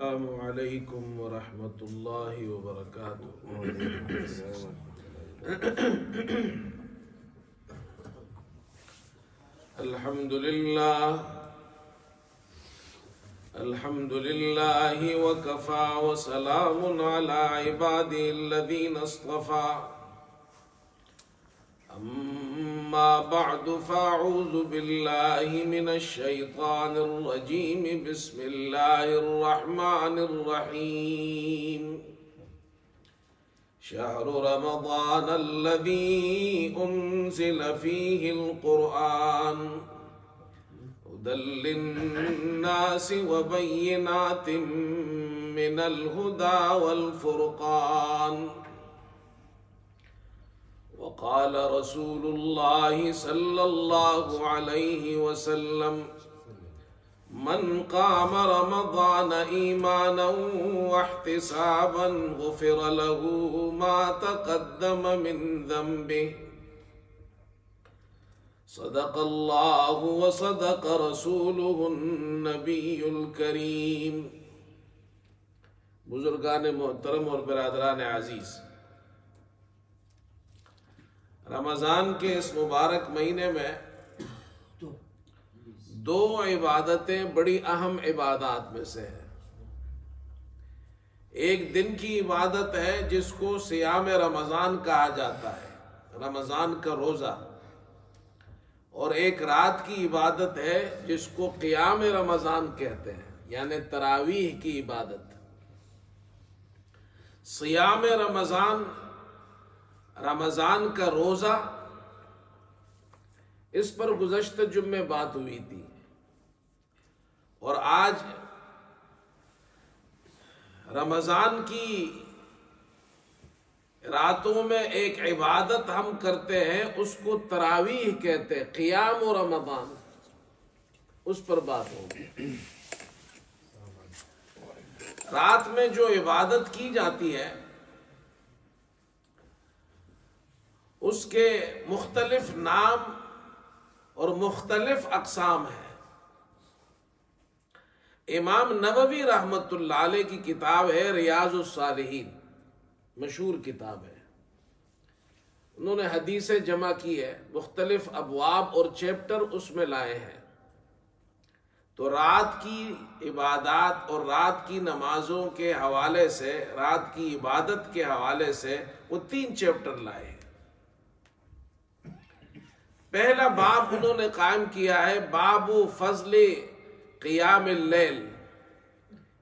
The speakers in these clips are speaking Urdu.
السلام علیکم ورحمۃ اللہ وبرکاتہ۔ الحمد للہ وکفى وسلام علی عباده الذین اصطفى، اما بعد فاعوذ باللہ من الشیطان الرجیم، بسم اللہ الرحمن الرحیم۔ شہر رمضان الذی انزل فیہ القرآن هدى للناس وبينات من الهدى والفرقان، وقال رسول الله صلى الله عليه وسلم: من قام رمضان إيمانا واحتسابا غفر له ما تقدم من ذنبه، صدق اللہ وصدق رسولہ النبی الکریم۔ بزرگان محترم اور برادران عزیز، رمضان کے اس مبارک مہینے میں دو عبادتیں بڑی اہم عبادات میں سے ہیں۔ ایک دن کی عبادت ہے جس کو صیام رمضان کہا جاتا ہے، رمضان کا روزہ، اور ایک رات کی عبادت ہے جس کو قیام رمضان کہتے ہیں، یعنی تراویح کی عبادت۔ صیام رمضان، رمضان کا روزہ، اس پر گزشتہ جمعے بات ہوئی تھی، اور آج رمضان کی راتوں میں ایک عبادت ہم کرتے ہیں، اس کو تراویح کہتے ہیں، قیام و رمضان، اس پر بات ہوگی۔ رات میں جو عبادت کی جاتی ہے اس کے مختلف نام اور مختلف اقسام ہیں۔ امام نووی رحمۃ اللہ علیہ کی کتاب ہے ریاض الصالحین، مشہور کتاب ہے۔ انہوں نے حدیثیں جمع کی ہے، مختلف ابواب اور چیپٹر اس میں لائے ہیں۔ تو رات کی عبادات اور رات کی نمازوں کے حوالے سے، رات کی عبادت کے حوالے سے وہ 3 چیپٹر لائے ہیں۔ پہلا باب انہوں نے قائم کیا ہے باب فضل قیام اللیل۔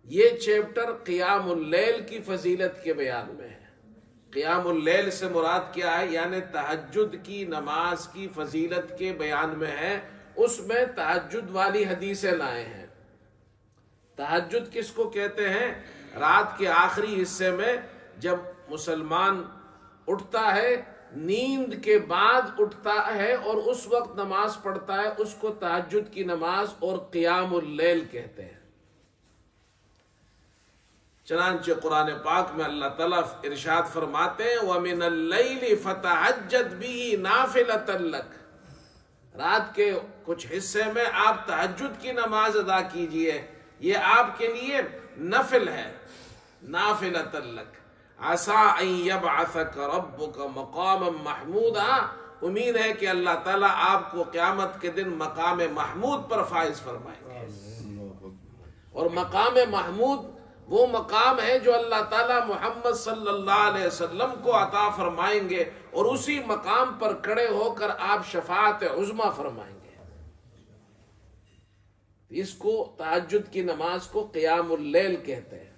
یہ چیپٹر قیام اللیل کی فضیلت کے بیان میں ہے۔ قیام اللیل سے مراد کیا ہے؟ یعنی تہجد کی نماز کی فضیلت کے بیان میں ہے۔ اس میں تہجد والی حدیثیں لائے ہیں۔ تہجد کس کو کہتے ہیں؟ رات کے آخری حصے میں جب مسلمان اٹھتا ہے، نیند کے بعد اٹھتا ہے اور اس وقت نماز پڑھتا ہے، اس کو تہجد کی نماز اور قیام اللیل کہتے ہیں۔ چنانچہ قرآن پاک میں اللہ تعالیٰ ارشاد فرماتے ہیں وَمِنَ اللَّيْلِ فَتَهَجَّدْ بِهِ نَافِلَةً لَكَ، رات کے کچھ حصے میں آپ تہجد کی نماز ادا کیجئے، یہ آپ کے لیے نفل ہے، نَافِلَةً لَكَ عَسَىٰ أَن يَبْعَثَكَ رَبُّكَ مَقَامًا مَحْمُودًا، امید ہے کہ اللہ تعالیٰ آپ کو قیامت کے دن مقام محمود پر فائز فرمائیں گے۔ اور مقام محمود وہ مقام ہے جو اللہ تعالیٰ محمد صلی اللہ علیہ وسلم کو عطا فرمائیں گے، اور اسی مقام پر کھڑے ہو کر آپ شفاعت عظمیٰ فرمائیں گے۔ اس کو تہجد کی نماز کو قیام اللیل کہتے ہیں۔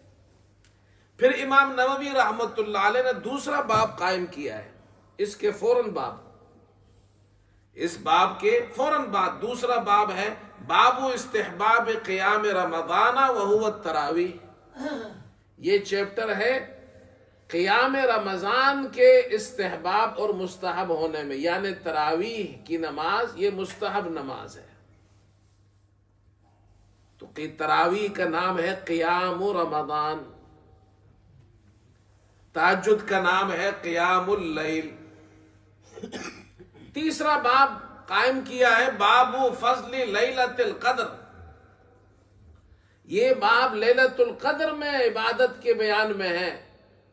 پھر امام نووی رحمۃ اللہ علیہ نے دوسرا باب قائم کیا ہے، اس کے فوراً بعد، اس باب کے فوراً بعد دوسرا باب ہے باب استحباب قیام رمضان وہو التراویح۔ یہ چیپٹر ہے قیام رمضان کے استحباب اور مستحب ہونے میں، یعنی تراویح کی نماز یہ مستحب نماز ہے۔ تو تراویح کا نام ہے قیام رمضان، تہجد کا نام ہے قیام اللیل۔ تیسرا باب قائم کیا ہے باب فضل لیلۃ القدر، یہ باب لیلۃ القدر میں عبادت کے بیان میں ہے،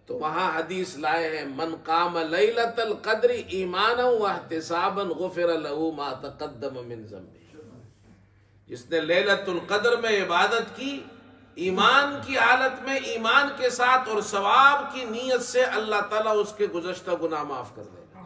تو وہاں حدیث لائے ہیں من قام لیلۃ القدر ایمانا واحتسابا غفر له ما تقدم من ذنبه، جس نے لیلۃ القدر میں عبادت کی ایمان کی حالت میں، ایمان کے ساتھ اور ثواب کی نیت سے، اللہ تعالیٰ اس کے گزشتہ گناہ معاف کر دے گا۔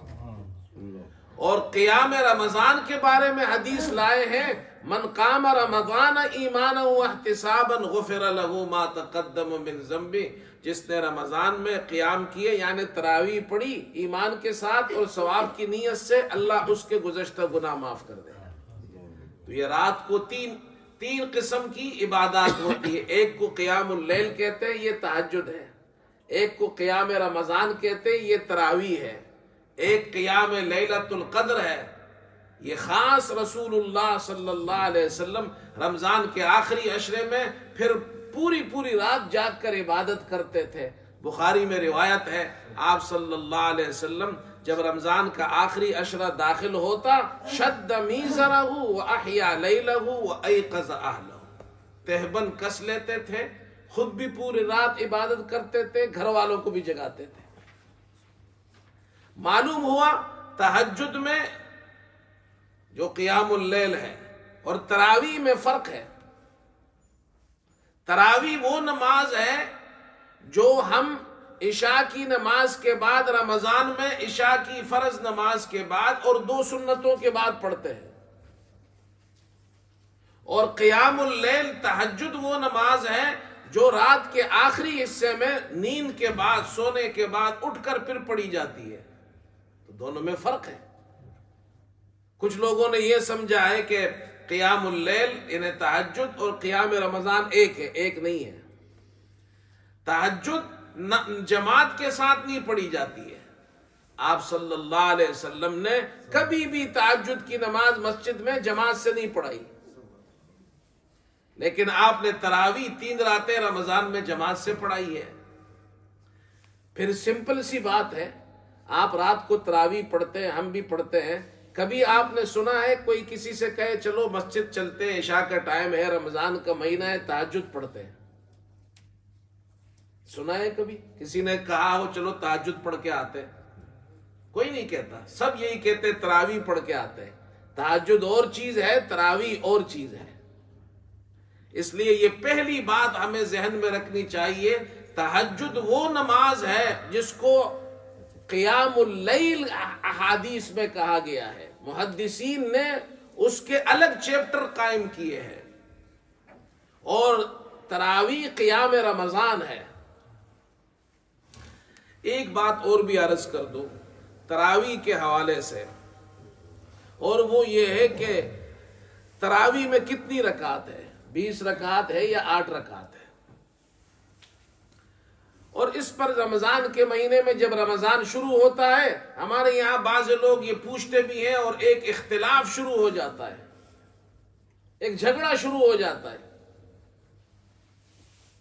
اور قیام رمضان کے بارے میں حدیث لائے ہیں من قام رمضان ایمانا واحتسابا غفر له ما تقدم من ذنبه، جس نے رمضان میں قیام کیے یعنی تراویح پڑھی ایمان کے ساتھ اور ثواب کی نیت سے، اللہ اس کے گزشتہ گناہ معاف کر دے گا۔ تو یہ رات کو تین قسم کی عبادات ہوتی ہے، ایک کو قیام اللیل کہتے ہیں، یہ تہجد ہے، ایک کو قیام رمضان کہتے ہیں، یہ تراویح ہے، ایک قیام لیلۃ القدر ہے، یہ خاص رسول اللہ صلی اللہ علیہ وسلم رمضان کے آخری عشرے میں پھر پوری رات جاگ کر عبادت کرتے تھے۔ بخاری میں روایت ہے آپ صلی اللہ علیہ وسلم جب رمضان کا آخری عشرہ داخل ہوتا شد میزرہ واحیا لیلہ وایقظ اہلہ، تہبند کس لیتے تھے، خود بھی پوری رات عبادت کرتے تھے، گھر والوں کو بھی جگاتے تھے۔ معلوم ہوا تہجد میں جو قیام اللیل ہے اور تراویح میں فرق ہے۔ تراویح وہ نماز ہے جو ہم عشاء کی نماز کے بعد رمضان میں عشاء کی فرض نماز کے بعد اور 2 سنتوں کے بعد پڑھتے ہیں، اور قیام اللیل تہجد وہ نماز ہے جو رات کے آخری حصے میں نیند کے بعد، سونے کے بعد اٹھ کر پھر پڑھی جاتی ہے۔ تو دونوں میں فرق ہے۔ کچھ لوگوں نے یہ سمجھا ہے کہ قیام اللیل یعنی تہجد اور قیام رمضان ایک ہے، ایک نہیں ہے۔ تہجد جماعت کے ساتھ نہیں پڑھی جاتی ہے۔ آپ صلی اللہ علیہ وسلم نے کبھی بھی تہجد کی نماز مسجد میں جماعت سے نہیں پڑھائی، لیکن آپ نے تراویح 3 راتیں رمضان میں جماعت سے پڑھائی ہے۔ پھر سمپل سی بات ہے، آپ رات کو تراویح پڑھتے ہیں، ہم بھی پڑھتے ہیں، کبھی آپ نے سنا ہے کوئی کسی سے کہے چلو مسجد چلتے ہیں، عشاء کا ٹائم ہے، رمضان کا مہینہ ہے، تہجد پڑھتے ہیں؟ سنا ہے کبھی کسی نے کہا ہو چلو تہجد پڑھ کے آتے؟ کوئی نہیں کہتا، سب یہی کہتے تراویح پڑھ کے آتے ہیں۔ تہجد اور چیز ہے، تراویح اور چیز ہے۔ اس لیے یہ پہلی بات ہمیں ذہن میں رکھنی چاہیے، تہجد وہ نماز ہے جس کو قیام اللیل احادیث میں کہا گیا ہے، محدثین نے اس کے الگ چیپٹر قائم کیے ہیں، اور تراویح قیام رمضان ہے۔ ایک بات اور بھی عرض کر دو تراویح کے حوالے سے، اور وہ یہ ہے کہ تراویح میں کتنی رکعت ہے؟ 20 رکعت ہے یا 8 رکعت ہے؟ اور اس پر رمضان کے مہینے میں جب رمضان شروع ہوتا ہے، ہمارے یہاں بعض لوگ یہ پوچھتے بھی ہیں اور ایک اختلاف شروع ہو جاتا ہے، ایک جھگڑا شروع ہو جاتا ہے،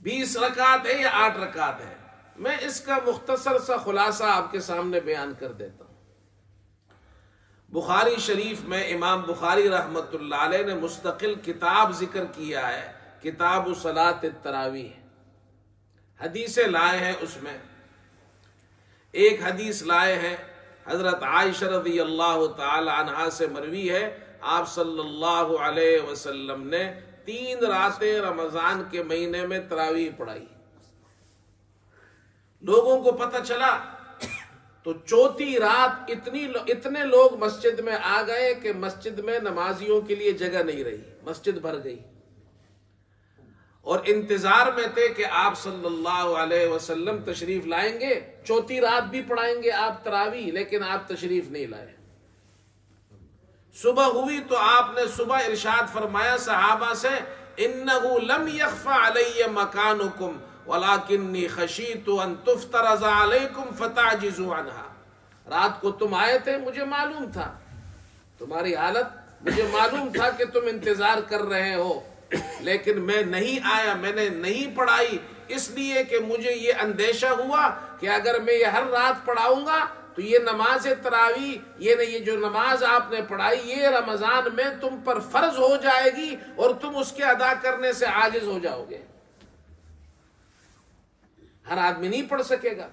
20 رکعت ہے یا 8 رکعت ہے؟ میں اس کا مختصر سا خلاصہ آپ کے سامنے بیان کر دیتا ہوں۔ بخاری شریف میں امام بخاری رحمت اللہ علیہ نے مستقل کتاب ذکر کیا ہے، کتاب صلاۃ التراویح، حدیثیں لائے ہیں۔ اس میں ایک حدیث لائے ہیں حضرت عائشہ رضی اللہ تعالی عنہا سے مروی ہے، آپ صلی اللہ علیہ وسلم نے 3 راتیں رمضان کے مہینے میں تراویح پڑھائی۔ لوگوں کو پتہ چلا تو 4تھی رات اتنے لوگ مسجد میں آ گئے کہ مسجد میں نمازیوں کے لیے جگہ نہیں رہی، مسجد بھر گئی، اور انتظار میں تھے کہ آپ صلی اللہ علیہ وسلم تشریف لائیں گے، 4تھی رات بھی پڑھائیں گے آپ تراویح، لیکن آپ تشریف نہیں لائے۔ صبح ہوئی تو آپ نے صبح ارشاد فرمایا صحابہ سے، انہ لم یخفى علی مکانکم ولکنی خشیت ان تفترض علیکم فتعجزوا عنہا۔ رات کو تم آئے تھے، مجھے معلوم تھا تمہاری حالت، مجھے معلوم تھا کہ تم انتظار کر رہے ہو، لیکن میں نہیں آیا، میں نے نہیں پڑھائی، اس لیے کہ مجھے یہ اندیشہ ہوا کہ اگر میں یہ ہر رات پڑھاؤں گا تو یہ نماز تراویح یہ جو نماز آپ نے پڑھائی یہ رمضان میں تم پر فرض ہو جائے گی اور تم اس کے ادا کرنے سے عاجز ہو جاؤ گے. ہر آدمی نہیں پڑھ سکے گا.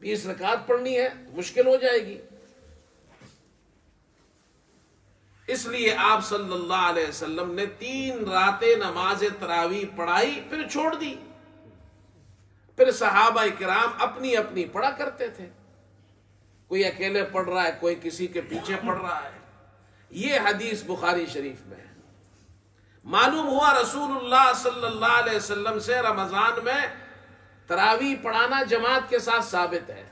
20 رکعت پڑھنی ہے مشکل ہو جائے گی. اس لیے آپ صلی اللہ علیہ وسلم نے 3 راتیں نماز تراویح پڑھائی پھر چھوڑ دی. پھر صحابہ کرام اپنی اپنی پڑھا کرتے تھے. کوئی اکیلے پڑھ رہا ہے, کوئی کسی کے پیچھے پڑھ رہا ہے. یہ حدیث بخاری شریف میں ہے. معلوم ہوا رسول اللہ صلی اللہ علیہ وسلم سے رمضان میں تراویح پڑھانا جماعت کے ساتھ ثابت ہے.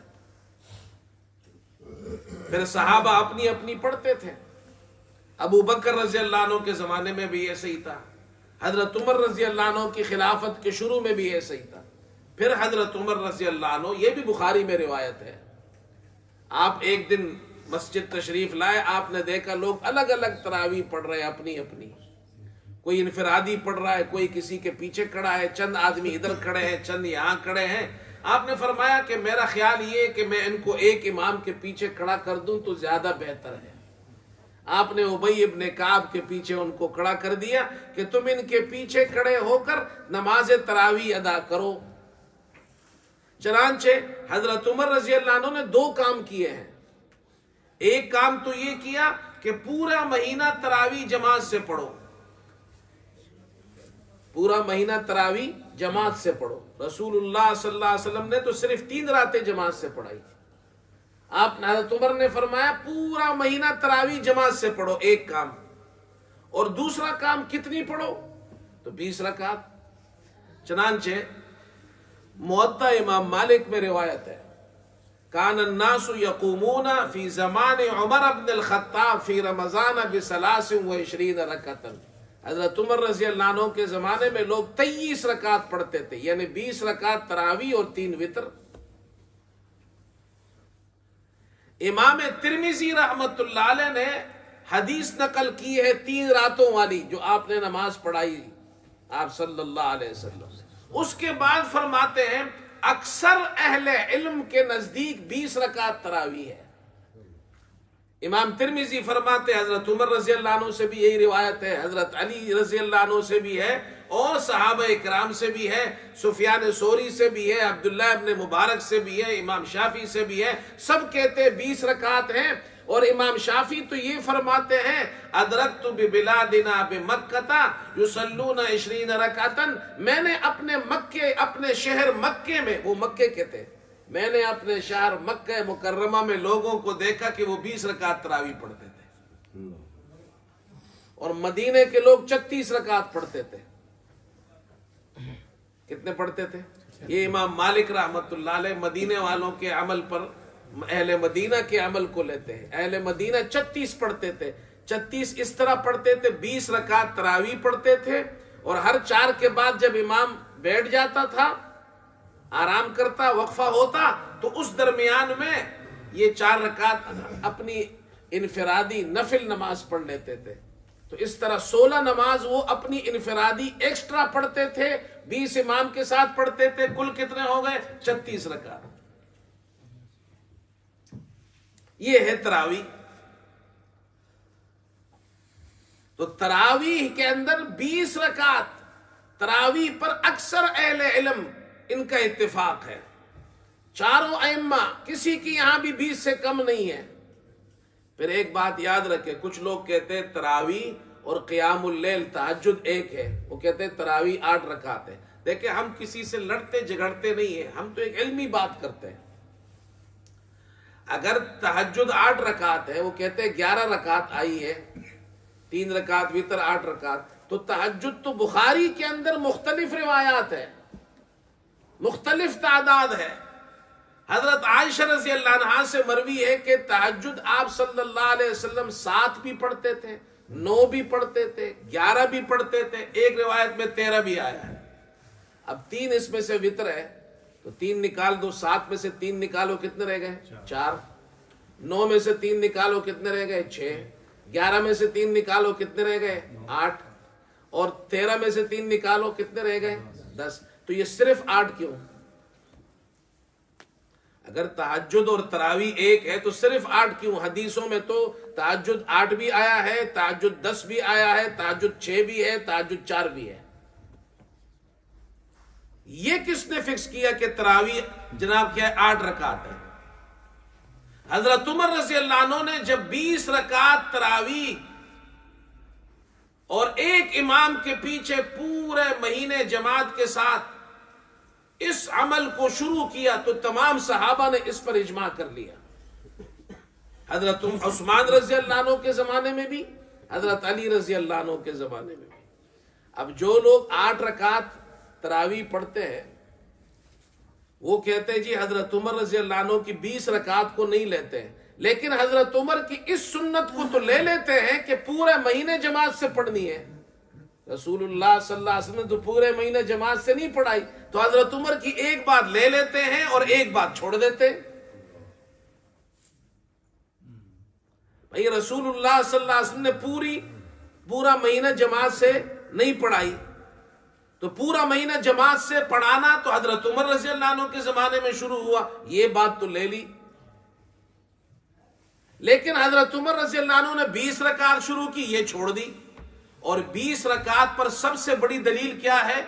پھر صحابہ اپنی اپنی پڑھتے تھے. ابو بکر رضی اللہ عنہ کے زمانے میں بھی ایسے ہی تھا. حضرت عمر رضی اللہ عنہ کی خلافت کے شروع میں بھی ایسے ہی تھا. پھر حضرت عمر رضی اللہ عنہ, یہ بھی بخاری میں روایت ہے, آپ ایک دن مسجد تشریف لائے, آپ نے دیکھا لوگ الگ الگ تراویح پڑھ رہے ہیں اپنی اپنی. کوئی انفرادی پڑھ رہا ہے, کوئی کسی کے پیچھے کھڑا ہے, چند آدمی ادھر کھڑے ہیں, چند یہاں کھڑے ہیں. آپ نے فرمایا کہ میرا خیال یہ کہ میں ان کو ایک امام کے پیچھے کھڑا کر دوں تو زیادہ بہتر ہے. آپ نے ابی ابن کعب کے پیچھے ان کو کھڑا کر دیا کہ تم ان کے پیچھے کھڑے ہو کر نماز تراویح ادا کرو. چنانچہ حضرت عمر رضی اللہ عنہ نے 2 کام کیے ہیں. ایک کام تو یہ کیا کہ پورا مہینہ تراویح جماعت سے پڑھو. پورا مہینہ تراویح جماعت سے پڑھو. رسول اللہ صلی اللہ علیہ وسلم نے تو صرف 3 راتیں جماعت سے پڑھائی. آپ حضرت عمر نے فرمایا پورا مہینہ تراویح جماعت سے پڑھو. ایک کام. اور دوسرا کام کتنی پڑھو تو 20 رکعت. چنانچہ موطا امام مالک میں روایت ہے, کان الناس یقومون فی زمان عمر بن الخطاب فی رمضان ب23 رکعتا. حضرت عمر رضی اللہ عنہ کے زمانے میں لوگ 23 رکعت پڑھتے تھے, یعنی 20 رکعت تراویح اور 3 وتر. امام ترمذی رحمت اللہ علیہ نے حدیث نقل کی ہے 3 راتوں والی جو آپ نے نماز پڑھائی آپ صلی اللہ علیہ وسلم. اس کے بعد فرماتے ہیں اکثر اہل علم کے نزدیک 20 رکعت تراویح ہے. امام ترمذی فرماتے ہیں حضرت عمر رضی اللہ عنہ سے بھی یہی روایت ہے, حضرت علی رضی اللہ عنہ سے بھی ہے, اور صحابہ اکرام سے بھی ہے, سفیان ثوری سے بھی ہے, عبداللہ ابن مبارک سے بھی ہے, امام شافعی سے بھی ہے. سب کہتے ہیں 20 رکعت ہیں. اور امام شافعی تو یہ فرماتے ہیں ادرکت ببلادنا بمکہ یصلون 20 رکعتا. میں نے اپنے شہر مکے میں, وہ مکے کہتے ہیں, میں نے اپنے شہر مکہ مکرمہ میں لوگوں کو دیکھا کہ وہ 20 رکعت تراویح پڑھتے تھے. اور مدینے کے لوگ 36 رکعت پڑھتے تھے. کتنے پڑھتے تھے؟ یہ امام مالک رحمت اللہ علیہ مدینے والوں کے عمل پر, اہل مدینہ کے عمل کو لیتے ہیں. اہل مدینہ 36 پڑھتے تھے. 36 اس طرح پڑھتے تھے, 20 رکعت تراویح پڑھتے تھے, اور ہر 4 کے بعد جب امام بیٹھ جاتا تھا, آرام کرتا, وقفہ ہوتا, تو اس درمیان میں یہ 4 رکعت اپنی انفرادی نفل نماز پڑھ لیتے تھے. تو اس طرح 16 نماز وہ اپنی انفرادی ایکسٹرا پڑھتے تھے, 20 امام کے ساتھ پڑھتے تھے. کل کتنے ہو گئے؟ 36 رکعت. یہ ہے تراویح. تو تراویح کے اندر 20 رکعت تراویح پر اکثر اہل علم ان کا اتفاق ہے. چاروں ائمہ کسی کی یہاں بھی 20 سے کم نہیں ہے. پھر ایک بات یاد رکھے, کچھ لوگ کہتے ہیں تراویح اور قیام اللیل تہجد ایک ہے. وہ کہتے ہیں تراویح 8 رکعت ہے. دیکھیں ہم کسی سے لڑتے جھگڑتے نہیں ہیں, ہم تو ایک علمی بات کرتے ہیں. اگر تہجد 8 رکعت ہے, وہ کہتے ہیں 11 رکعت آئی ہے, 3 رکعت وتر 8 رکعت, تو تہجد تو بخاری کے اندر مختلف روایات ہے, مختلف تعداد ہے. حضرت عائشہ رضی اللہ عنہا سے مروی ہے کہ تہجد آپ صلی اللہ علیہ وسلم 7 بھی پڑھتے تھے, 9 بھی پڑھتے تھے, 11 بھی پڑھتے تھے, ایک روایت میں 13 بھی آیا ہے. اب 3 اس میں سے وتر ہے تو 3 نکال دو, 7 میں سے 3 نکالو, کتنے رہ گئے؟ 4. 9 میں سے 3 نکالو, کتنے رہ گئے؟ 6. 11 میں سے 3 نکالو, کتنے رہ گئے؟ 8. اور 13 میں سے 3 نکالو, کتنے رہ گئے؟ 10. تو یہ صرف 8 کیوں؟ اگر تہجد اور تراویح ایک ہے تو صرف 8 کیوں؟ حدیثوں میں تو تہجد 8 بھی آیا ہے، تہجد 10 بھی آیا ہے، تہجد 6 بھی ہے، تہجد 4 بھی ہے۔ یہ کس نے فکس کیا کہ تراویح جناب کیا ہے 8 رکعت ہے؟ حضرت عمر رضی اللہ عنہ نے جب 20 رکعت تراویح اور ایک امام کے پیچھے پورے مہینے جماعت کے ساتھ اس عمل کو شروع کیا تو تمام صحابہ نے اس پر اجماع کر لیا۔ حضرت عثمان رضی اللہ عنہ کے زمانے میں بھی، حضرت علی رضی اللہ عنہ کے زمانے میں بھی۔ اب جو لوگ 8 رکعت تراویح پڑھتے ہیں وہ کہتے ہیں جی حضرت عمر رضی اللہ عنہ کی 20 رکعت کو نہیں لیتے ہیں، لیکن حضرت عمر کی اس سنت کو تو لے لیتے ہیں کہ پورے مہینے جماعت سے پڑھنی ہے۔ رسول اللہ صلی اللہ علیہ وسلم نے تو پورے مہینے جماعت سے نہیں پڑھائی، تو حضرت عمر کی ایک بات لے لیتے ہیں اور ایک بات چھوڑ دیتے ہیں۔ بھئی رسول اللہ صلی اللہ علیہ وسلم نے پورا مہینہ جماعت سے نہیں پڑھائی، تو پورا مہینہ جماعت سے پڑھانا تو حضرت عمر رضی اللہ عنہ کے زمانے میں شروع ہوا، یہ بات تو لے لی۔ لیکن حضرت عمر رضی اللہ عنہ نے 20 رکعت شروع کی، یہ چھوڑ دی۔ اور 20 رکعت پر سب سے بڑی دلیل کیا ہے؟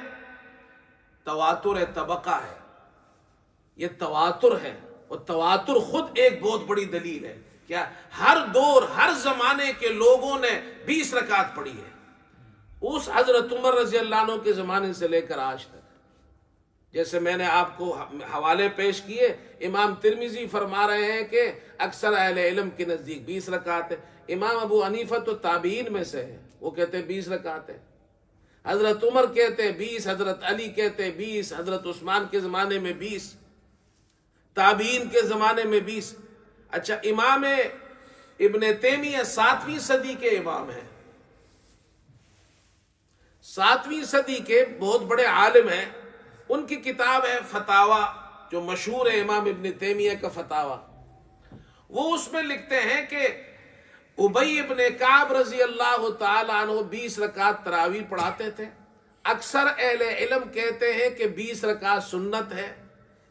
تواتر طبقہ ہے، یہ تواتر ہے، اور تواتر خود ایک بہت بڑی دلیل ہے۔ کیا ہر دور ہر زمانے کے لوگوں نے 20 رکعت پڑھی ہے، اس حضرت عمر رضی اللہ عنہ کے زمانے سے لے کر آج تک۔ جیسے میں نے آپ کو حوالے پیش کیے، امام ترمذی فرما رہے ہیں کہ اکثر اہل علم کے نزدیک 20 رکعت ہے، امام ابو حنیفہ تو تابعین میں سے ہے، وہ کہتے ہیں 20 رکعت ہے، حضرت عمر کہتے ہیں 20، حضرت علی کہتے ہیں 20، حضرت عثمان کے زمانے میں 20، تابعین کے زمانے میں 20۔ اچھا، امام ابن تیمیہ 7ویں صدی کے امام ہیں، 7ویں صدی کے بہت بڑے عالم ہیں، ان کی کتاب ہے فتاوی، جو مشہور ہے امام ابن تیمیہ کا فتاوی۔ وہ اس میں لکھتے ہیں کہ ابی ابن کعب رضی اللہ تعالی عنہ 20 رکعت تراویح پڑھاتے تھے۔ اکثر اہل علم کہتے ہیں کہ 20 رکعت سنت ہے،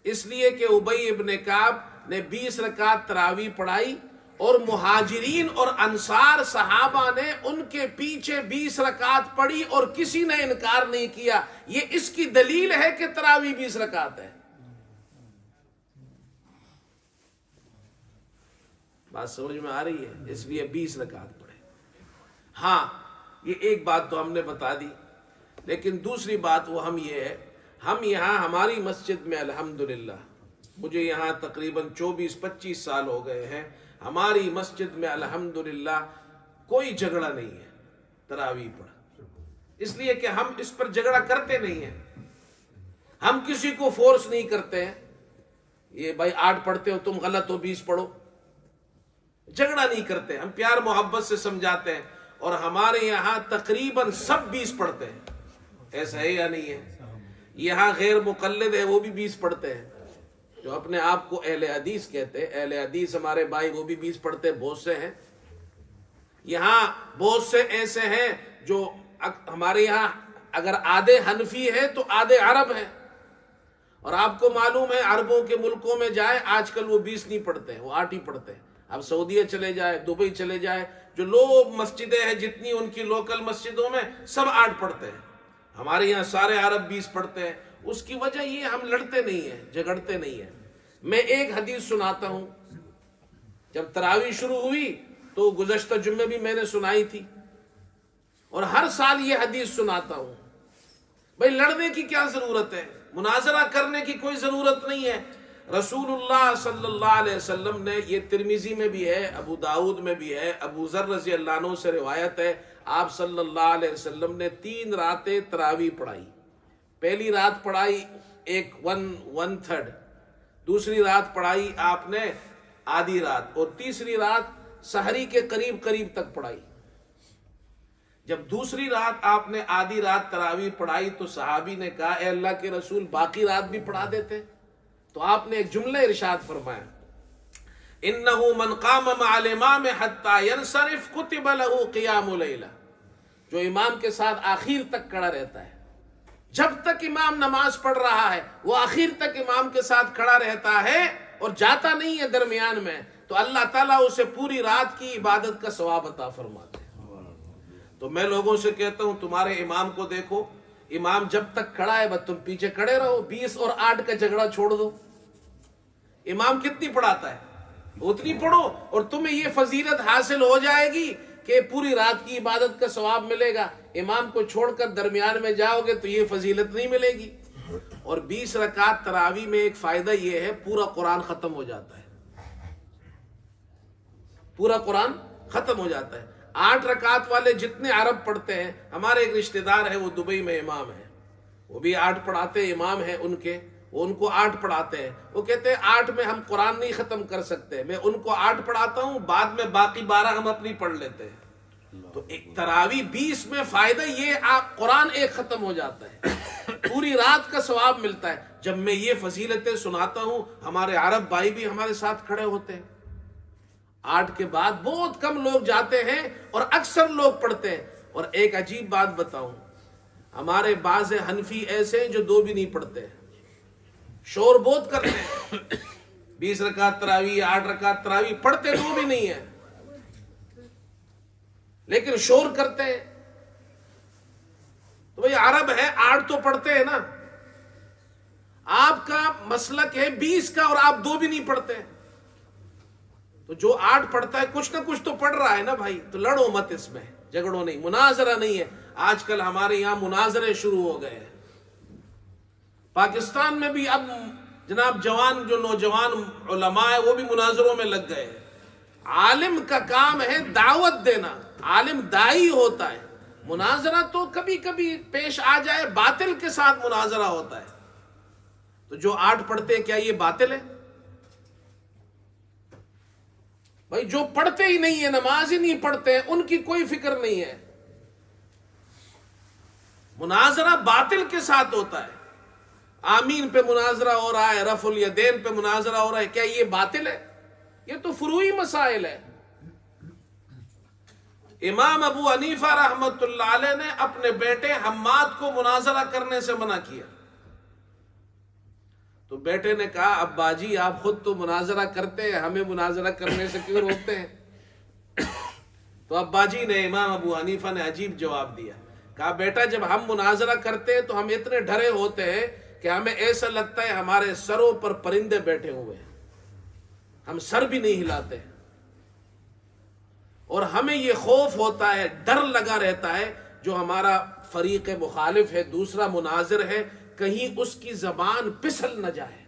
اس لیے کہ ابی ابن کعب نے 20 رکعت تراویح پڑھائی، اور مہاجرین اور انصار صحابہ نے ان کے پیچھے 20 رکعت پڑھی اور کسی نے انکار نہیں کیا۔ یہ اس کی دلیل ہے کہ تراویح 20 رکعت ہے۔ بات سمجھ میں آ رہی ہے؟ اس لیے 20 رکعت پڑھے۔ ہاں، یہ ایک بات تو ہم نے بتا دی، لیکن دوسری بات وہ یہ ہے، ہم یہاں ہماری مسجد میں الحمدللہ، مجھے یہاں تقریباً 24-25 سال ہو گئے ہیں، ہماری مسجد میں الحمدللہ کوئی جھگڑا نہیں ہے تراویح پر، اس لیے کہ ہم اس پر جھگڑا کرتے نہیں ہیں، ہم کسی کو فورس نہیں کرتے ہیں، یہ بھائی 8 پڑھتے ہو تم غلط ہو 20 پڑھو، جھگڑا نہیں کرتے، ہم پیار محبت سے سمجھاتے ہیں، اور ہمارے یہاں تقریباً سب 20 پڑھتے ہیں۔ ایسا ہے یا نہیں ہے؟ یہاں غیر مقلد ہے وہ بھی 20 پڑھتے ہیں، جو اپنے آپ کو اہل حدیث کہتے ہیں، اہل حدیث ہمارے بھائی وہ بھی 20 پڑھتے ہیں، بہت سے ہیں۔ یہاں بہت سے ایسے ہیں جو ہمارے یہاں اگر آدھے حنفی ہے تو آدھے عرب ہیں، اور آپ کو معلوم ہے عربوں کے ملکوں میں جائے آج کل وہ 20 نہیں پڑھتے ہیں، وہ 8 ہی پڑھتے ہیں۔ اب سعودیہ چلے جائے، دبئی چلے جائے، جو لوگ مسجدیں ہیں جتنی ان کی لوکل مسجدوں میں سب 8 پڑھتے ہیں، ہمارے یہاں سارے عرب 20 پڑھتے ہیں۔ اس کی وجہ یہ ہم لڑتے نہیں ہیں، جھگڑتے نہیں ہیں۔ میں ایک حدیث سناتا ہوں، جب تراویح شروع ہوئی تو گزشتہ جمعے بھی میں نے سنائی تھی، اور ہر سال یہ حدیث سناتا ہوں۔ بھائی لڑنے کی کیا ضرورت ہے؟ مناظرہ کرنے کی کوئی ضرورت نہیں ہے۔ رسول اللہ صلی اللہ علیہ وسلم نے، یہ ترمذی میں بھی ہے، ابو داؤد میں بھی ہے، ابو ذر رضی اللہ عنہ سے روایت ہے، آپ صلی اللہ علیہ وسلم نے 3 راتیں تراویح پڑھائی۔ پہلی رات پڑھائی 1/3، دوسری رات پڑھائی آپ نے آدھی رات، اور تیسری رات سحری کے قریب تک پڑھائی۔ جب دوسری رات آپ نے آدھی رات تراویح پڑھائی تو صحابی نے کہا اے اللہ کے رسول باقی رات بھی پڑھا دیتے، تو آپ نے ایک جملہ ارشاد فرمایا، انہ من قام مع الامام حتی ینصرف کتب له قیام لیلہ، جو امام کے ساتھ آخر تک کھڑا رہتا ہے، جب تک امام نماز پڑھ رہا ہے وہ آخر تک امام کے ساتھ کھڑا رہتا ہے، اور جاتا نہیں ہے درمیان میں تو اللہ تعالیٰ اسے پوری رات کی عبادت کا ثواب عطا فرماتے ہیں۔ تو میں لوگوں سے کہتا ہوں تمہارے امام کو دیکھو، امام جب تک کھڑا ہے بس تم پیچھے کھڑے رہو، 20 اور 8 کا جھگڑا چھوڑ دو۔ امام کتنی پڑھاتا ہے اتنی پڑھو، اور تمہیں یہ فضیلت حاصل ہو جائے گی کہ پوری رات کی عبادت کا ثواب ملے گا۔ امام کو چھوڑ کر درمیان میں جاؤ گے تو یہ فضیلت نہیں ملے گی۔ اور 20 رکعت تراویح میں ایک فائدہ یہ ہے پورا قرآن ختم ہو جاتا ہے، پورا قرآن ختم ہو جاتا ہے۔ 8 رکعت والے جتنے عرب پڑھتے ہیں، ہمارے ایک رشتہ دار ہے وہ دبئی میں امام ہے، وہ بھی 8 پڑھاتے ہیں، امام ہیں ان کے، وہ ان کو 8 پڑھاتے ہیں۔ وہ کہتے ہیں 8 میں ہم قرآن نہیں ختم کر سکتے، میں ان کو 8 پڑھاتا ہوں، بعد میں باقی 12 ہم اپنی پڑھ لیتے ہیں۔ تو ایک تراویح 20 میں فائدہ یہ قرآن ایک ختم ہو جاتا ہے، پوری رات کا ثواب ملتا ہے۔ جب میں یہ فضیلتیں سناتا ہوں ہمارے عرب بھائی بھی ہمارے ساتھ کھڑے ہوتے ہیں۔ 8 کے بعد بہت کم لوگ جاتے ہیں اور اکثر لوگ پڑھتے ہیں۔ اور ایک عجیب بات بتاؤں، ہمارے بعض حنفی ایسے ہیں جو 2 بھی نہیں پڑھتے ہیں، شور بہت کرتے ہیں، 20 رکعت تراویح 8 رکعت تراویح پڑھتے 2 بھی نہیں ہیں لیکن شور کرتے ہیں۔ تو بھئی عرب ہے 8 تو پڑھتے ہیں نا، آپ کا مسلک ہے 20 کا اور آپ 2 بھی نہیں پڑھتے، تو جو 8 پڑھتا ہے کچھ نہ کچھ تو پڑھ رہا ہے نا بھائی، تو لڑو مت، اس میں جھگڑو نہیں، مناظرہ نہیں ہے۔ آج کل ہمارے یہاں مناظرے شروع ہو گئے ہیں، پاکستان میں بھی اب جناب جو نوجوان علماء ہیں وہ بھی مناظروں میں لگ گئے ہیں۔ عالم کا کام ہے دعوت دینا، عالم داعی ہوتا ہے، مناظرہ تو کبھی کبھی پیش آ جائے، باطل کے ساتھ مناظرہ ہوتا ہے۔ تو جو 8 پڑھتے ہیں کیا یہ باطل ہے؟ بھائی جو پڑھتے ہی نہیں ہے، نماز ہی نہیں پڑھتے ہیں، ان کی کوئی فکر نہیں ہے۔ مناظرہ باطل کے ساتھ ہوتا ہے، آمین پہ مناظرہ ہو رہا ہے، رفع الیدین پہ مناظرہ ہو رہا ہے، کیا یہ باطل ہے؟ یہ تو فروعی مسائل ہے۔ امام ابو حنیفہ رحمت اللہ علیہ نے اپنے بیٹے حماد کو مناظرہ کرنے سے منع کیا، تو بیٹے نے کہا ابا جی آپ خود تو مناظرہ کرتے ہیں، ہمیں مناظرہ کرنے سے کیوں روکتے ہیں؟ تو ابا جی نے امام ابو حنیفہ نے عجیب جواب دیا، کہا بیٹا جب ہم مناظرہ کرتے ہیں تو ہم اتنے ڈرے ہوتے ہیں کہ ہمیں ایسا لگتا ہے ہمارے سروں پر پرندے بیٹھے ہوئے ہیں، ہم سر بھی نہیں ہلاتے، اور ہمیں یہ خوف ہوتا ہے، ڈر لگا رہتا ہے جو ہمارا فریق مخالف ہے، دوسرا مناظر ہے، کہیں اس کی زبان پھسل نہ جائے۔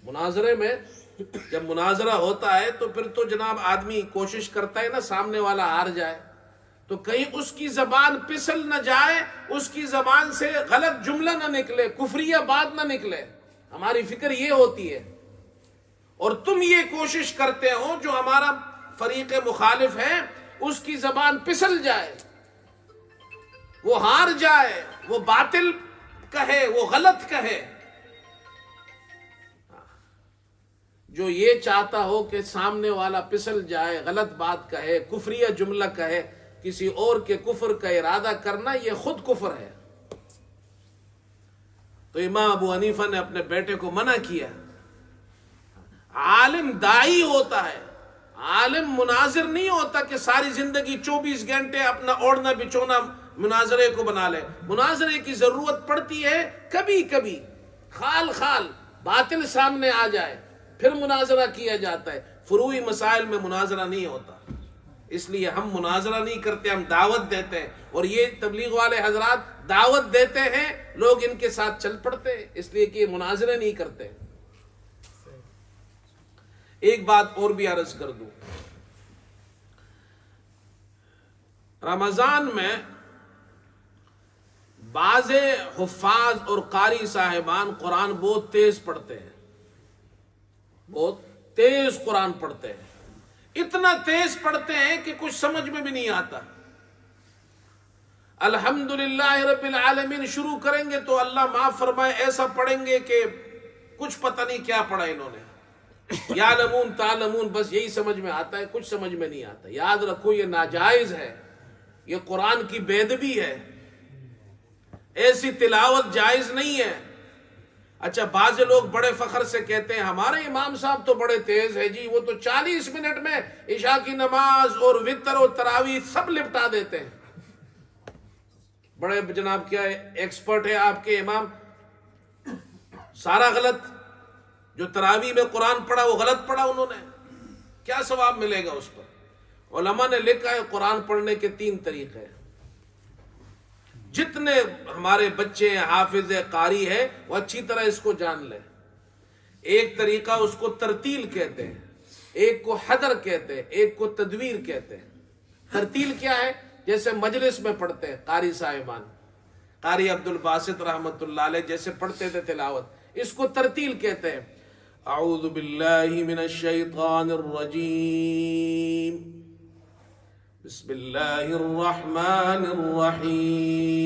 مناظرے میں جب مناظرہ ہوتا ہے تو پھر تو جناب آدمی کوشش کرتا ہے نا سامنے والا ہار جائے، تو کہیں اس کی زبان پھسل نہ جائے، اس کی زبان سے غلط جملہ نہ نکلے، کفریہ بات نہ نکلے، ہماری فکر یہ ہوتی ہے۔ اور تم یہ کوشش کرتے ہو جو ہمارا فریق مخالف ہے اس کی زبان پھسل جائے، وہ ہار جائے، وہ باطل کہے، وہ غلط کہے۔ جو یہ چاہتا ہو کہ سامنے والا پھسل جائے، غلط بات کہے، کفریہ جملہ کہے، کسی اور کے کفر کا ارادہ کرنا یہ خود کفر ہے۔ تو امام ابو حنیفہ نے اپنے بیٹے کو منع کیا۔ عالم داعی ہوتا ہے، عالم مناظر نہیں ہوتا کہ ساری زندگی 24 گھنٹے اپنا اوڑھنا بچھونا مناظرے کو بنا لے۔ مناظرے کی ضرورت پڑتی ہے کبھی کبھی، خال خال باطل سامنے آ جائے پھر مناظرہ کیا جاتا ہے، فروعی مسائل میں مناظرہ نہیں ہوتا۔ اس لیے ہم مناظرہ نہیں کرتے، ہم دعوت دیتے ہیں، اور یہ تبلیغ والے حضرات دعوت دیتے ہیں، لوگ ان کے ساتھ چل پڑتے ہیں، اس لیے کہ یہ مناظرے نہیں کرتے۔ ایک بات اور بھی عرض کر دوں، رمضان میں بعض حفاظ اور قاری صاحبان قرآن بہت تیز پڑھتے ہیں، بہت تیز قرآن پڑھتے ہیں، اتنا تیز پڑھتے ہیں کہ کچھ سمجھ میں بھی نہیں آتا۔ الحمدللہ رب العالمین شروع کریں گے تو اللہ معاف فرمائے ایسا پڑھیں گے کہ کچھ پتہ نہیں کیا پڑھا انہوں نے، یعلمون تعلمون بس یہی سمجھ میں آتا ہے، کچھ سمجھ میں نہیں آتا۔ یاد رکھو یہ ناجائز ہے، یہ قرآن کی بے ادبی ہے، ایسی تلاوت جائز نہیں ہے۔ اچھا بعض لوگ بڑے فخر سے کہتے ہیں ہمارے امام صاحب تو بڑے تیز ہے جی، وہ تو 40 منٹ میں عشاء کی نماز اور وتر اور تراویح سب لپٹا دیتے ہیں۔ بڑے جناب کیا ایکسپرٹ ہے آپ کے امام، سارا غلط، جو تراویح میں قرآن پڑھا وہ غلط پڑھا انہوں نے، کیا ثواب ملے گا اس پر؟ علماء نے لکھا ہے قرآن پڑھنے کے 3 طریقے ہیں۔ جتنے ہمارے بچے حافظ قاری ہے وہ اچھی طرح اس کو جان لیں۔ ایک طریقہ اس کو ترتیل کہتے ہیں، ایک کو حدر کہتے ہیں، ایک کو تدویر کہتے ہیں۔ ترتیل کیا ہے؟ جیسے مجلس میں پڑھتے ہیں قاری صاحبان، قاری عبد الباسط رحمت اللہ علیہ جیسے پڑھتے تھے تلاوت، اس کو ترتیل کہتے ہیں۔ اعوذ باللہ من الشیطان الرجیم، بسم اللہ الرحمن الرحیم،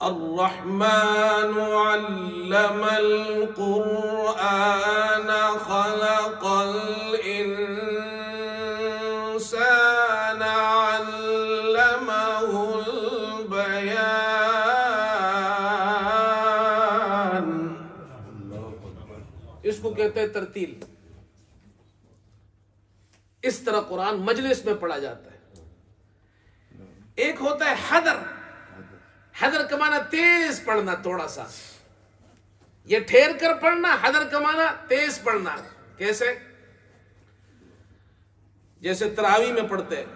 الرحمن علم القرآن خلق الانسان علمہ البیان، اس کو کہتے ہیں ترتیل۔ اس طرح قرآن مجلس میں پڑھا جاتا ہے۔ ایک ہوتا ہے حدر، حدر کا معنی تیز پڑھنا، تھوڑا سا، یہ ٹھہر کر پڑھنا، حدر کا معنی تیز پڑھنا۔ کیسے؟ جیسے تراویح میں پڑھتے ہیں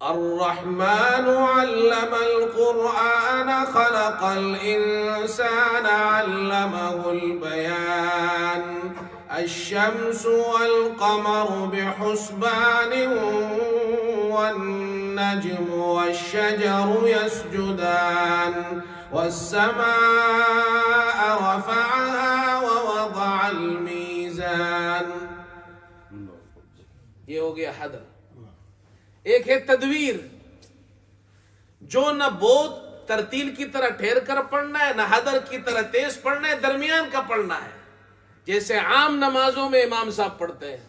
الرحمن علم القرآن خلق الانسان علمہ البیان، الشمس والقمر بحسبان والنجم والشجر يسجدان، والسماء رفعها ووضع الميزان۔ یہ ہو گیا حدر۔ ایک ہے تدویر، جو نہ بہت ترتیل کی طرح ٹھہر کر پڑھنا ہے، نہ حدر کی طرح تیز پڑھنا ہے، درمیان کا پڑھنا ہے، جیسے عام نمازوں میں امام صاحب پڑھتے ہیں۔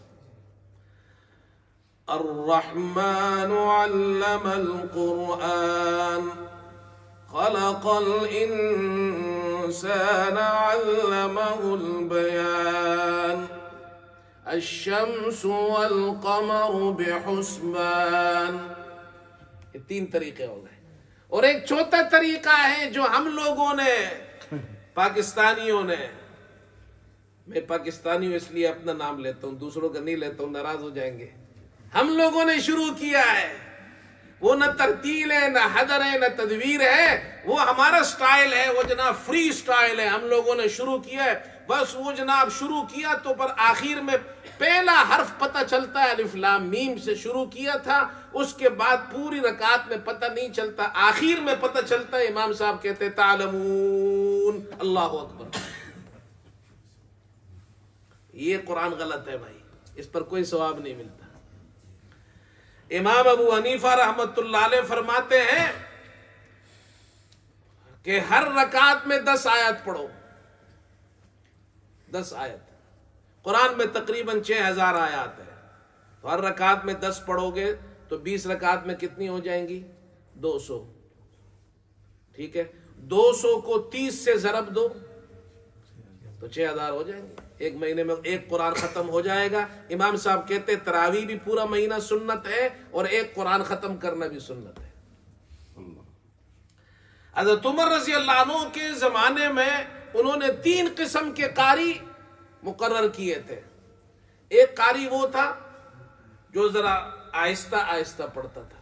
الرحمن علم القرآن خلق الانسان علمہ البیان، الشمس والقمر بحسبان۔ یہ 3 طریقے ہو گئے۔ اور ایک چوتھا طریقہ ہے جو ہم لوگوں نے، پاکستانیوں نے، میں پاکستانی ہوں اس لیے اپنا نام لیتا ہوں، دوسروں کا نہیں لیتا ہوں، ناراض ہو جائیں گے۔ ہم لوگوں نے شروع کیا ہے، وہ نہ ترتیل ہے، نہ حدر ہے، نہ تدویر ہے، وہ ہمارا سٹائل ہے، وہ جناب فری سٹائل ہے، ہم لوگوں نے شروع کیا ہے۔ بس وہ جناب شروع کیا تو پر آخر میں پہلا حرف پتہ چلتا ہے، الف لام میم سے شروع کیا تھا، اس کے بعد پوری رکعت میں پتہ نہیں چلتا، آخر میں پتہ چلتا ہے امام صاحب کہتے تعلمون اللہ اکبر۔ یہ قرآن غلط ہے بھائی، اس پر کوئی ثواب نہیں ملتا۔ امام ابو حنیفہ رحمت اللہ علیہ فرماتے ہیں کہ ہر رکعت میں 10 آیات پڑھو، 10 آیت۔ قرآن میں تقریباً 6000 آیات ہے، تو ہر رکعت میں 10 پڑھو گے تو 20 رکعت میں کتنی ہو جائیں گی؟ 200۔ ٹھیک ہے، 200 کو 30 سے ضرب دو تو 6000 ہو جائیں گے۔ ایک مہینے میں ایک قرآن ختم ہو جائے گا۔ امام صاحب کہتے ہیں تراویح بھی پورا مہینہ سنت ہے اور ایک قرآن ختم کرنا بھی سنت ہے۔ حضرت عمر رضی اللہ عنہ کے زمانے میں انہوں نے 3 قسم کے قاری مقرر کیے تھے۔ ایک قاری وہ تھا جو ذرا آہستہ آہستہ پڑھتا تھا،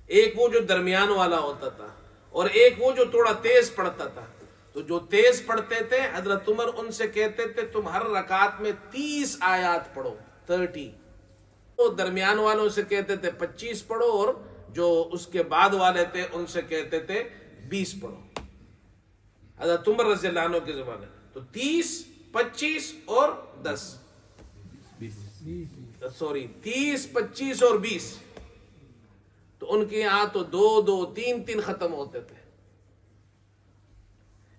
ایک وہ جو درمیان والا ہوتا تھا، اور ایک وہ جو تھوڑا تیز پڑھتا تھا۔ تو جو تیز پڑھتے تھے حضرت عمر ان سے کہتے تھے تم ہر رکعت میں 30 آیات پڑھو، 30۔ وہ درمیان والوں سے کہتے تھے 25 پڑھو، اور جو اس کے بعد والے تھے ان سے کہتے تھے 20 پڑھو۔ حضرت عمر رضی اللہ عنہ کے زمانے میں تو 30، 25 اور 10، 30، 25 اور 20۔ تو ان کے یہاں تو 2 2 3 3 ختم ہوتے تھے۔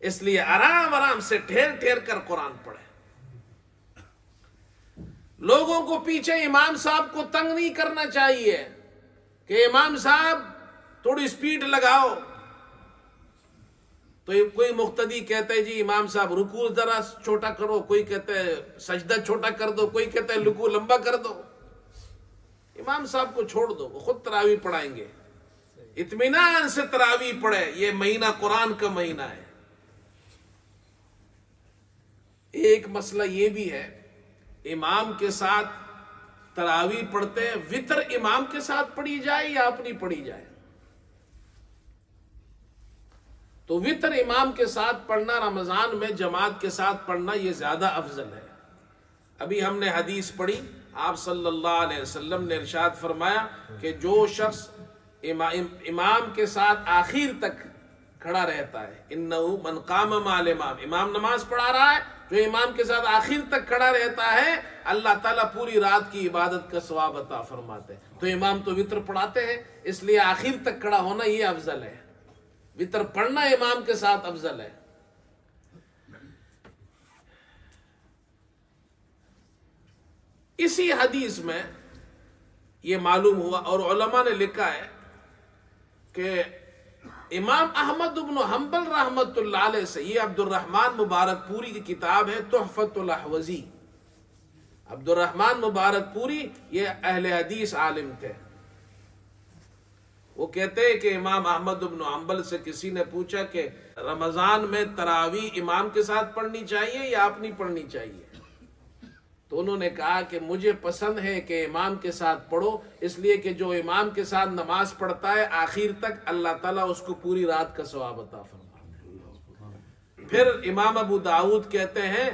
اس لیے آرام آرام سے ٹھہر ٹھہر کر قرآن پڑھے۔ لوگوں کو پیچھے امام صاحب کو تنگ نہیں کرنا چاہیے کہ امام صاحب تھوڑی سپیڈ لگاؤ، تو کوئی مقتدی کہتا ہے جی امام صاحب رکوع ذرا چھوٹا کرو، کوئی کہتا ہے سجدہ چھوٹا کر دو، کوئی کہتا ہے رکوع لمبا کر دو۔ امام صاحب کو چھوڑ دو، وہ خود تراویح پڑھائیں گے، اطمینان سے تراویح پڑھے، یہ مہینہ قرآن کا مہینہ ہے۔ ایک مسئلہ یہ بھی ہے، امام کے ساتھ تراویح پڑھتے ہیں، وتر امام کے ساتھ پڑھی جائے یا اپنی پڑھی جائے؟ تو وتر امام کے ساتھ پڑھنا رمضان میں جماعت کے ساتھ پڑھنا یہ زیادہ افضل ہے۔ ابھی ہم نے حدیث پڑھی، آپ صلی اللہ علیہ وسلم نے ارشاد فرمایا کہ جو شخص امام کے ساتھ آخر تک کھڑا رہتا ہے، انہو من قام مع الامام، امام نماز پڑھا رہا ہے، جو امام کے ساتھ آخر تک کھڑا رہتا ہے، اللہ تعالیٰ پوری رات کی عبادت کا ثواب عطا فرماتے ہیں۔ تو امام تو وتر پڑھاتے ہیں، اس لیے آخر تک کھڑا ہونا یہ افضل ہے، وتر پڑھنا امام کے ساتھ افضل ہے۔ اسی حدیث میں یہ معلوم ہوا، اور علماء نے لکھا ہے کہ امام احمد بن حنبل رحمت اللہ علیہ سے، یہ عبد الرحمن مبارک پوری کی کتاب ہے تحفۃ الاحوزی، عبد الرحمن مبارک پوری یہ اہل حدیث عالم تھے۔ وہ کہتے ہیں کہ امام احمد بن حنبل سے کسی نے پوچھا کہ رمضان میں تراویح امام کے ساتھ پڑھنی چاہیے یا اپنی پڑھنی چاہیے؟ تو انہوں نے کہا کہ مجھے پسند ہے کہ امام کے ساتھ پڑھو، اس لیے کہ جو امام کے ساتھ نماز پڑھتا ہے آخر تک اللہ تعالیٰ اس کو پوری رات کا ثواب عطا فرماتا ہے۔ پھر امام ابو داؤد کہتے ہیں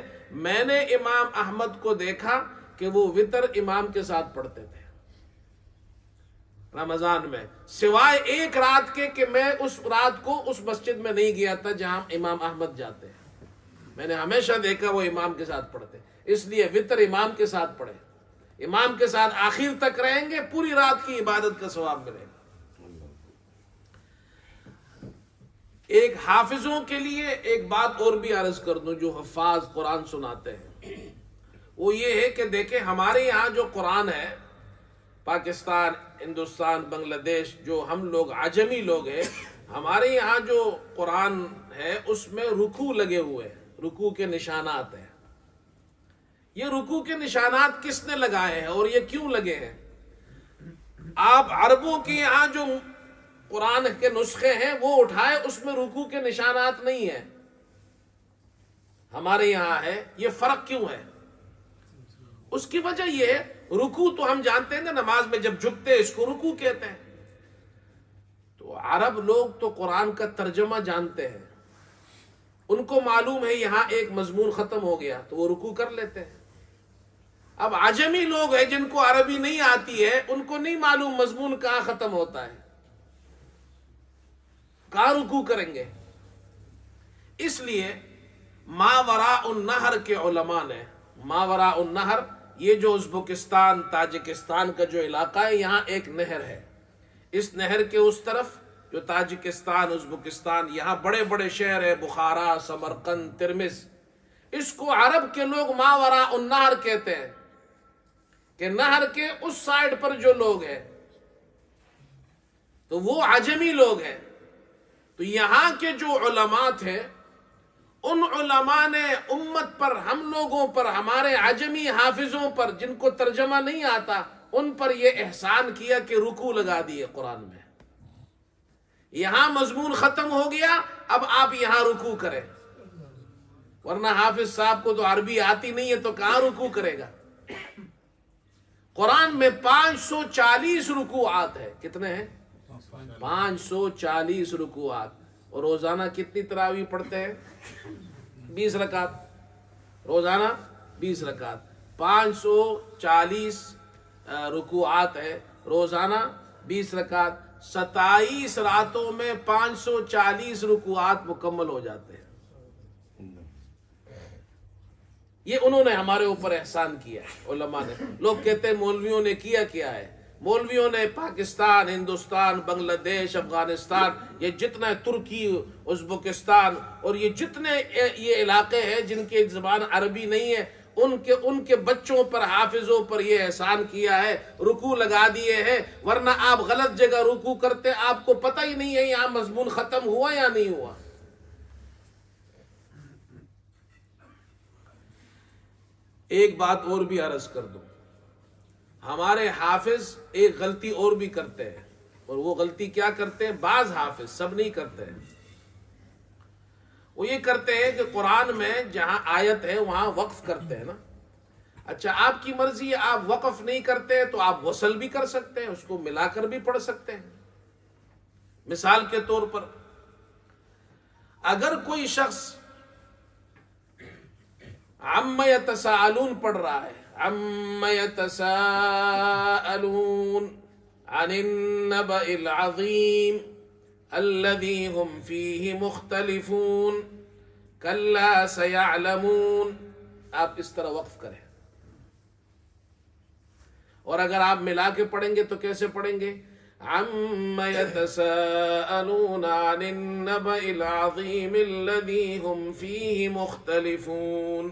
میں نے امام احمد کو دیکھا کہ وہ وتر امام کے ساتھ پڑھتے تھے رمضان میں، سوائے ایک رات کے کہ میں اس رات کو اس مسجد میں نہیں گیا تھا جہاں امام احمد جاتے ہیں، میں نے ہمیشہ دیکھا وہ امام کے ساتھ پڑھتے، اس لیے وتر امام کے ساتھ پڑھے، امام کے ساتھ آخر تک رہیں گے، پوری رات کی عبادت کا ثواب ملے گا۔ ایک حافظوں کے لیے ایک بات اور بھی عرض کر دوں، جو حفاظ قرآن سناتے ہیں، وہ یہ ہے کہ دیکھیں ہمارے یہاں جو قرآن ہے، پاکستان، ہندوستان، بنگلہ دیش، جو ہم لوگ عجمی لوگ ہیں، ہمارے یہاں جو قرآن ہے اس میں رکوع لگے ہوئے ہیں، رکوع کے نشانات ہیں۔ یہ رکوع کے نشانات کس نے لگائے ہیں اور یہ کیوں لگے ہیں؟ آپ عربوں کے یہاں جو قرآن کے نسخے ہیں وہ اٹھائے، اس میں رکوع کے نشانات نہیں ہیں، ہمارے یہاں ہے۔ یہ فرق کیوں ہے؟ اس کی وجہ یہ ہے، رکوع تو ہم جانتے ہیں نا، نماز میں جب جھکتے ہیں اس کو رکوع کہتے ہیں، تو عرب لوگ تو قرآن کا ترجمہ جانتے ہیں، ان کو معلوم ہے یہاں ایک مضمون ختم ہو گیا تو وہ رکوع کر لیتے ہیں۔ اب عجمی لوگ ہیں جن کو عربی نہیں آتی ہے، ان کو نہیں معلوم مضمون کہاں ختم ہوتا ہے، کہاں رکوع کریں گے۔ اس لیے ماوراء النہر کے علماء نے، ماوراء النہر یہ جو ازبکستان تاجکستان کا جو علاقہ ہے، یہاں ایک نہر ہے، اس نہر کے اس طرف جو تاجکستان، ازبکستان، یہاں بڑے بڑے شہر ہیں، بخارا، سمرقند، ترمز، اس کو عرب کے لوگ ماوراء النہر کہتے ہیں، کہ نہر کے اس سائڈ پر جو لوگ ہیں تو وہ عجمی لوگ ہیں۔ تو یہاں کے جو علماء تھے، ان علماء نے امت پر، ہم لوگوں پر، ہمارے عجمی حافظوں پر جن کو ترجمہ نہیں آتا، ان پر یہ احسان کیا کہ رکوع لگا دیے قرآن میں۔ یہاں مضمون ختم ہو گیا، اب آپ یہاں رکوع کریں، ورنہ حافظ صاحب کو تو عربی آتی نہیں ہے تو کہاں رکوع کرے گا۔ قرآن میں 540 رکوعات ہے، کتنے ہیں؟ 540 رکوعات، اور روزانہ کتنی تراویح پڑھتے ہیں؟ 20 رکعت، روزانہ 20 رکعت، 540 رکوعات ہے، روزانہ 20 رکعت، 27 راتوں میں 540 رکوعات مکمل ہو جاتے ہیں۔ یہ انہوں نے ہمارے اوپر احسان کیا ہے، علماء نے۔ لوگ کہتے ہیں مولویوں نے کیا کیا ہے؟ مولویوں نے پاکستان، ہندوستان، بنگلہ دیش، افغانستان، یہ جتنا ترکی، ازبکستان، اور یہ جتنے یہ علاقے ہیں جن کی زبان عربی نہیں ہے، ان کے بچوں پر، حافظوں پر یہ احسان کیا ہے، رکوع لگا دیے ہیں، ورنہ آپ غلط جگہ رکوع کرتے، آپ کو پتہ ہی نہیں ہے یہاں مضمون ختم ہوا یا نہیں ہوا۔ ایک بات اور بھی عرض کر دوں، ہمارے حافظ ایک غلطی اور بھی کرتے ہیں، اور وہ غلطی کیا کرتے ہیں؟ بعض حافظ، سب نہیں کرتے ہیں، وہ یہ کرتے ہیں کہ قرآن میں جہاں آیت ہے وہاں وقف کرتے ہیں نا۔ اچھا، آپ کی مرضی ہے، آپ وقف نہیں کرتے تو آپ وصل بھی کر سکتے ہیں، اس کو ملا کر بھی پڑھ سکتے ہیں۔ مثال کے طور پر اگر کوئی شخص عم یتساءلون پڑھ رہا ہے، عم یتساءلون عن النبأ العظیم الذی هم فیہ مختلفون کلا سیعلمون، آپ اس طرح وقف کریں۔ اور اگر آپ ملا کے پڑھیں گے تو کیسے پڑھیں گے؟ عم يتساءلون عن النبأ العظیم الذی هم فیہ مختلفون۔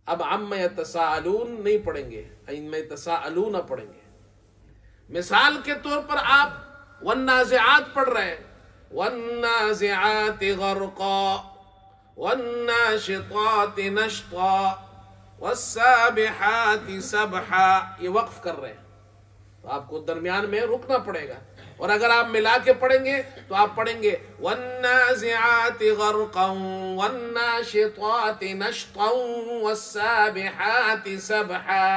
اب عم يتساءلون نہیں پڑھیں گے، عم يتساءلون پڑھیں گے۔ مثال کے طور پر آپ والنازعات پڑھ رہے ہیں، والنازعات غرقا والناشطات نشطا والسابحات سبحا، یہ وقف کر رہے ہیں تو آپ کو درمیان میں رکنا پڑے گا۔ اور اگر آپ ملا کے پڑھیں گے تو آپ پڑھیں گے والنازعات غرقا والناشطات نشطا والسابحات سبحا۔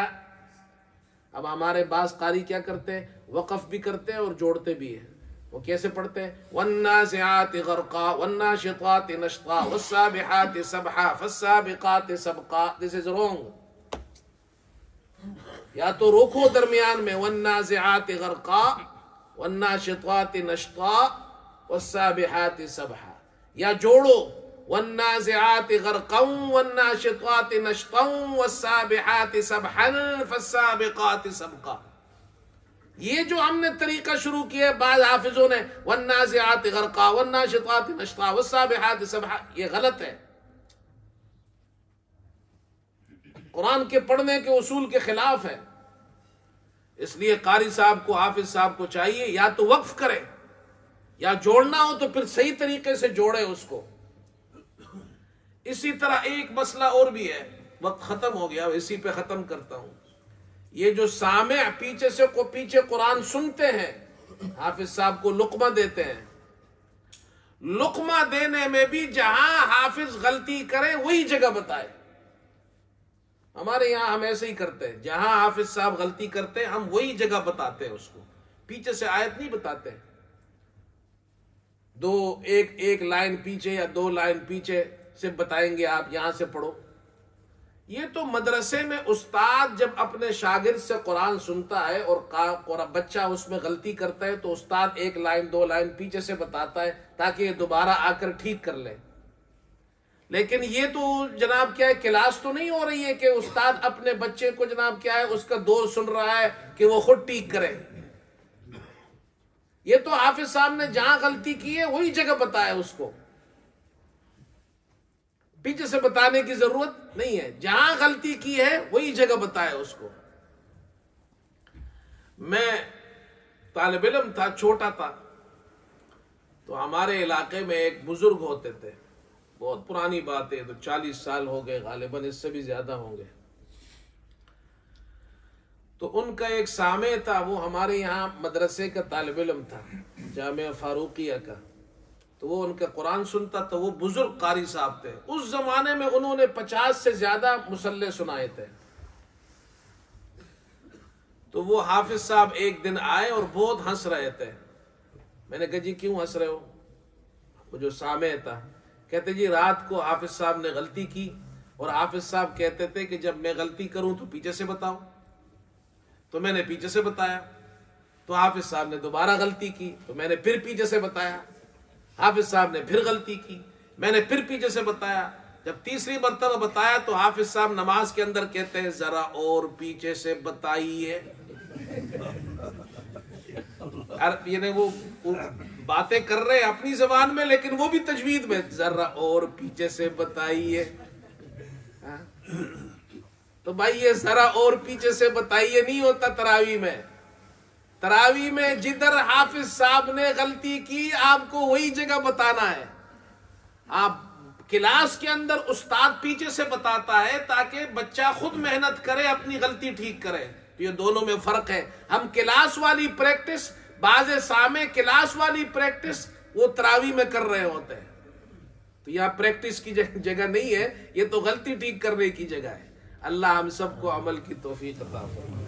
اب ہمارے بعض قاری کیا کرتے ہیں؟ وقف بھی کرتے ہیں اور جوڑتے بھی ہیں۔ وہ کیسے پڑھتے ہیں؟ والنازعات غرقا والناشطات نشطا والسابحات سبحا فالسابقات سبقا۔ This is wrong۔ یا تو روکو درمیان میں والنازعات غرقا والناشطات نشطا والسابحات سبحا، یا جوڑو والنازعات غرقا والناشطات نشطا والسابحات سبحا فالسابقات سبقا۔ یہ جو ہم نے طریقہ شروع کیا بعض حافظوں نے والنازعات غرقا والناشطات نشطا والسابحات سبحا، یہ غلط ہے، قرآن کے پڑھنے کے اصول کے خلاف ہے۔ اس لیے قاری صاحب کو، حافظ صاحب کو چاہیے یا تو وقف کرے، یا جوڑنا ہو تو پھر صحیح طریقے سے جوڑے اس کو۔ اسی طرح ایک مسئلہ اور بھی ہے، وقت ختم ہو گیا، اسی پہ ختم کرتا ہوں۔ یہ جو سامع پیچھے قرآن سنتے ہیں، حافظ صاحب کو لقمہ دیتے ہیں، لقمہ دینے میں بھی جہاں حافظ غلطی کرے وہی جگہ بتائے۔ ہمارے یہاں ہم ایسے ہی کرتے ہیں، جہاں حافظ صاحب غلطی کرتے ہیں ہم وہی جگہ بتاتے ہیں اس کو، پیچھے سے آیت نہیں بتاتے، ایک لائن پیچھے یا 2 لائن پیچھے سے بتائیں گے آپ یہاں سے پڑھو۔ یہ تو مدرسے میں استاد جب اپنے شاگرد سے قرآن سنتا ہے اور بچہ اس میں غلطی کرتا ہے تو استاد 1 لائن 2 لائن پیچھے سے بتاتا ہے تاکہ یہ دوبارہ آ کر ٹھیک کر لے۔ لیکن یہ تو جناب کیا ہے، کلاس تو نہیں ہو رہی ہے کہ استاد اپنے بچے کو جناب کیا ہے اس کا دوست سن رہا ہے کہ وہ خود ٹھیک کرے۔ یہ تو حافظ صاحب نے جہاں غلطی کی ہے وہی جگہ بتایا اس کو، پیچھے سے بتانے کی ضرورت نہیں ہے، جہاں غلطی کی ہے وہی جگہ بتایا اس کو۔ میں طالب علم تھا، چھوٹا تھا، تو ہمارے علاقے میں ایک بزرگ ہوتے تھے، بہت پرانی بات ہے، تو 40 سال ہو گئے غالباً، اس سے بھی زیادہ ہوں گے۔ تو ان کا ایک سامع تھا، وہ ہمارے یہاں مدرسے کا طالب علم تھا، جامعہ فاروقیہ کا، تو وہ ان کا قرآن سنتا تھا۔ وہ بزرگ قاری صاحب تھے، اس زمانے میں انہوں نے 50 سے زیادہ مصلح سنائے تھے۔ تو وہ حافظ صاحب ایک دن آئے اور بہت ہنس رہے تھے۔ میں نے کہا جی کیوں ہنس رہے ہو؟ وہ جو سامع تھا کہتے جی رات کو حافظ صاحب نے غلطی کی، اور حافظ صاحب کہتے تھے کہ جب میں غلطی کروں تو پیچھے سے بتاؤ، تو میں نے پیچھے سے بتایا، تو حافظ صاحب نے دوبارہ غلطی کی تو میں نے پھر پیچھے سے بتایا، حافظ صاحب نے پھر غلطی کی، میں نے پھر پیچھے سے بتایا۔ جب تیسری مرتبہ بتایا تو حافظ صاحب نماز کے اندر کہتے ہیں ذرا اور پیچھے سے بتائیے۔ یعنی وہ باتیں کر رہے اپنی زبان میں لیکن وہ بھی تجوید میں، ذرا اور پیچھے سے بتائیے۔ تو بھائی یہ ذرا اور پیچھے سے بتائیے نہیں ہوتا تراویح میں۔ تراویح میں جدھر حافظ صاحب نے غلطی کی آپ کو وہی جگہ بتانا ہے۔ آپ کلاس کے اندر استاد پیچھے سے بتاتا ہے تاکہ بچہ خود محنت کرے، اپنی غلطی ٹھیک کرے. تو یہ دونوں میں فرق ہے. ہم کلاس والی پریکٹس، بعض سامع کلاس والی پریکٹس وہ تراویح میں کر رہے ہوتے ہیں. تو یہاں پریکٹس کی جگہ نہیں ہے، یہ تو غلطی ٹھیک کرنے کی جگہ ہے. اللہ ہم سب کو عمل کی توفیق عطا فرمائے.